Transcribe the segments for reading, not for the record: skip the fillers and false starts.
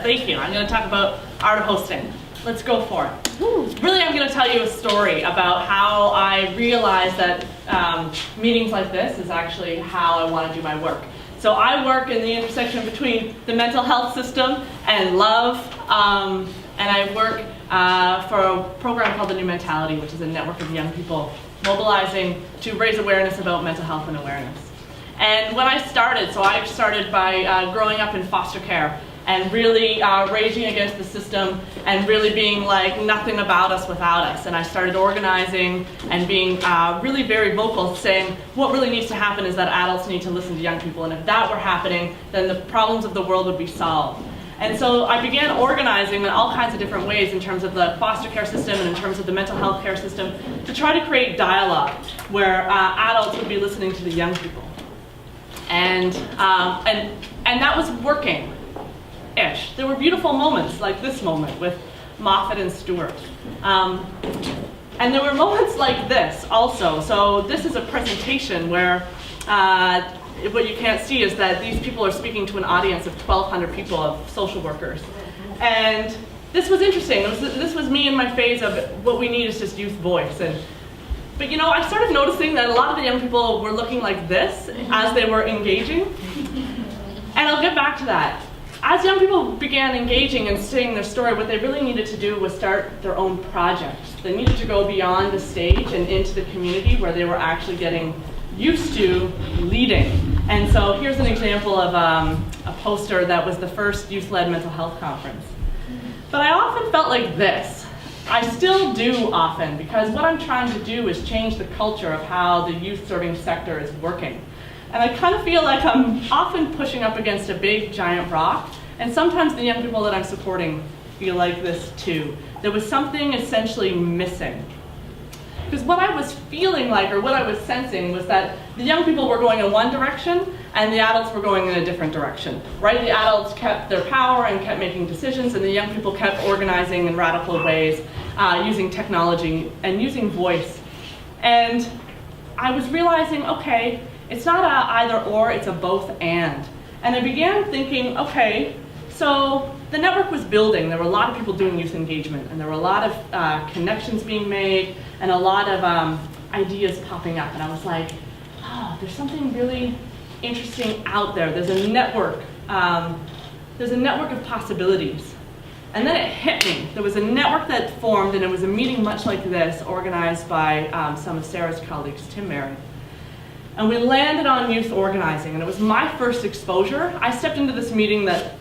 Thank you. I'm going to talk about art of hosting. Let's go for it. Really, I'm going to tell you a story about how I realized that meetings like this is actually how I want to do my work. So I work in the intersection between the mental health system and love, and I work for a program called The New Mentality, which is a network of young people mobilizing to raise awareness about mental health and awareness. And when I started by growing up in foster care and really raging against the system and really being like nothing about us without us. And I started organizing and being really very vocal, saying what really needs to happen is that adults need to listen to young people, and if that were happening, then the problems of the world would be solved. And so I began organizing in all kinds of different ways in terms of the foster care system and in terms of the mental health care system to try to create dialogue where adults would be listening to the young people. And that was working-ish. There were beautiful moments like this moment with Moffat and Stewart. And there were moments like this also. So this is a presentation where what you can't see is that these people are speaking to an audience of 1,200 people, of social workers. And this was interesting. This was me in my phase of what we need is just youth voice. But you know, I started noticing that a lot of the young people were looking like this as they were engaging. And I'll get back to that. As young people began engaging and saying their story, what they really needed to do was start their own projects. They needed to go beyond the stage and into the community where they were actually getting used to leading. And so here's an example of a poster that was the first youth-led mental health conference. But I often felt like this. I still do often, because what I'm trying to do is change the culture of how the youth-serving sector is working. And I kind of feel like I'm often pushing up against a big, giant rock, and sometimes the young people that I'm supporting feel like this too. There was something essentially missing. Because what I was feeling like, or what I was sensing, was that the young people were going in one direction, and the adults were going in a different direction, right? The adults kept their power and kept making decisions, and the young people kept organizing in radical ways, using technology and using voice. And I was realizing, okay, it's not a either or, it's a both and. And I began thinking, okay, so the network was building. There were a lot of people doing youth engagement, and there were a lot of connections being made, and a lot of ideas popping up. And I was like, oh, there's something really interesting out there. There's a network. There's a network of possibilities. And then it hit me. There was a network that formed, and it was a meeting much like this, organized by some of Sarah's colleagues, Tim Merritt. And we landed on youth organizing, and it was my first exposure. I stepped into this meeting that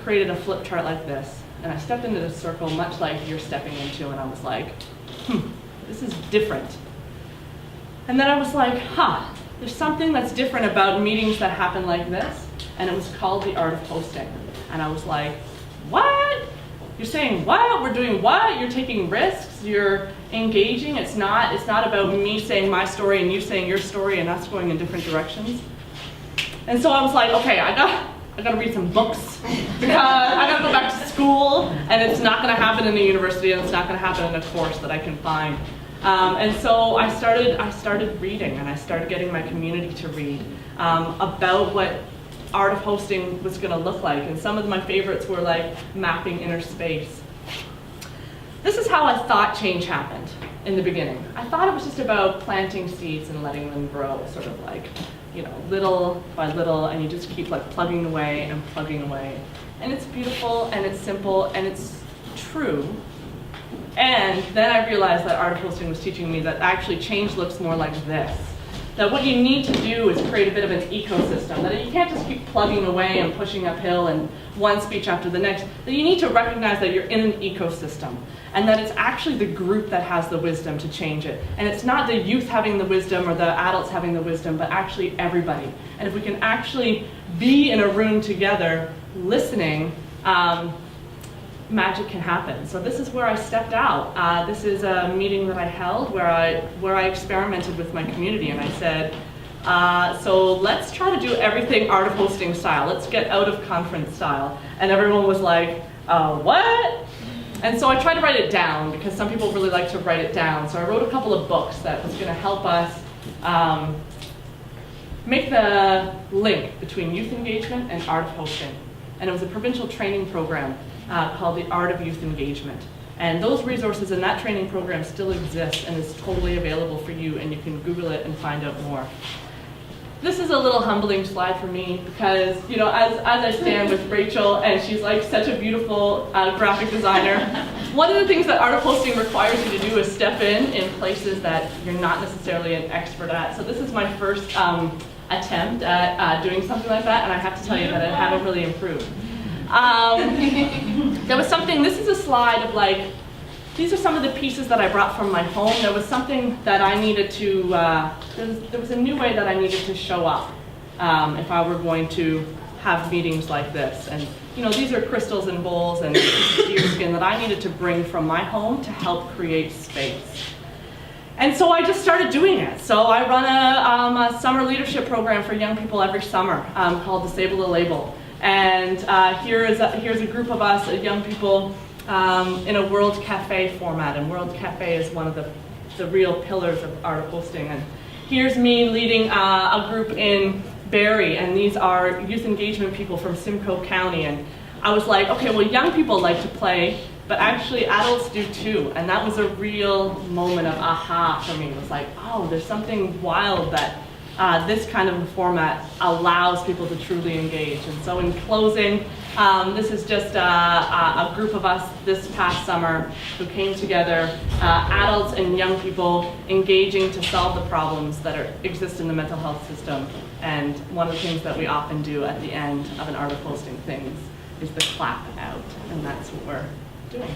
created a flip chart like this, and I stepped into this circle much like you're stepping into, and I was like, this is different. And then I was like, there's something that's different about meetings that happen like this, and it was called the art of hosting. And I was like, what? You're saying what? We're doing what? You're taking risks, you're engaging. It's not about me saying my story and you saying your story and us going in different directions. And so I was like, okay, I gotta read some books, because I gotta go back to school, and it's not gonna happen in a university, and it's not gonna happen in a course that I can find. And so I started reading, and I started getting my community to read about what art of hosting was gonna look like. And some of my favorites were like Mapping Inner Space. This is how I thought change happened in the beginning. I thought it was just about planting seeds and letting them grow, sort of like, you know, little by little, and you just keep like plugging away and plugging away. And it's beautiful, and it's simple, and it's true. And then I realized that art of hosting was teaching me that actually change looks more like this. That what you need to do is create a bit of an ecosystem, that you can't just keep plugging away and pushing uphill and one speech after the next, that you need to recognize that you're in an ecosystem, and that it's actually the group that has the wisdom to change it. And it's not the youth having the wisdom or the adults having the wisdom, but actually everybody. And if we can actually be in a room together listening, magic can happen. So this is where I stepped out. This is a meeting that I held where I experimented with my community, and I said, so let's try to do everything art of hosting style. Let's get out of conference style. And everyone was like, what? And so I tried to write it down, because some people really like to write it down. So I wrote a couple of books that was going to help us make the link between youth engagement and art of hosting. And it was a provincial training program called The Art of Youth Engagement. And those resources in that training program still exist and is totally available for you, and you can Google it and find out more. This is a little humbling slide for me because, you know, as I stand with Rachel, and she's like such a beautiful graphic designer, one of the things that art of hosting requires you to do is step in places that you're not necessarily an expert at. So this is my first attempt at doing something like that, and I have to tell you that I haven't really improved. There was something, this is a slide of like, these are some of the pieces that I brought from my home. There was something that I needed to, there was a new way that I needed to show up if I were going to have meetings like this. And you know, these are crystals and bowls and deer skin that I needed to bring from my home to help create space. And so I just started doing it. So I run a summer leadership program for young people every summer called Disable the Label. And here's a group of us, young people, in a World Cafe format. And World Cafe is one of the real pillars of art of hosting. And here's me leading a group in Barrie, and these are youth engagement people from Simcoe County. And I was like, okay, well, young people like to play, but actually adults do too. And that was a real moment of aha for me. It was like, oh, there's something wild that this kind of a format allows people to truly engage. And so in closing, this is just a group of us this past summer who came together, adults and young people engaging to solve the problems that exist in the mental health system. And one of the things that we often do at the end of an art of hosting things is the clap out, and that's what we're doing.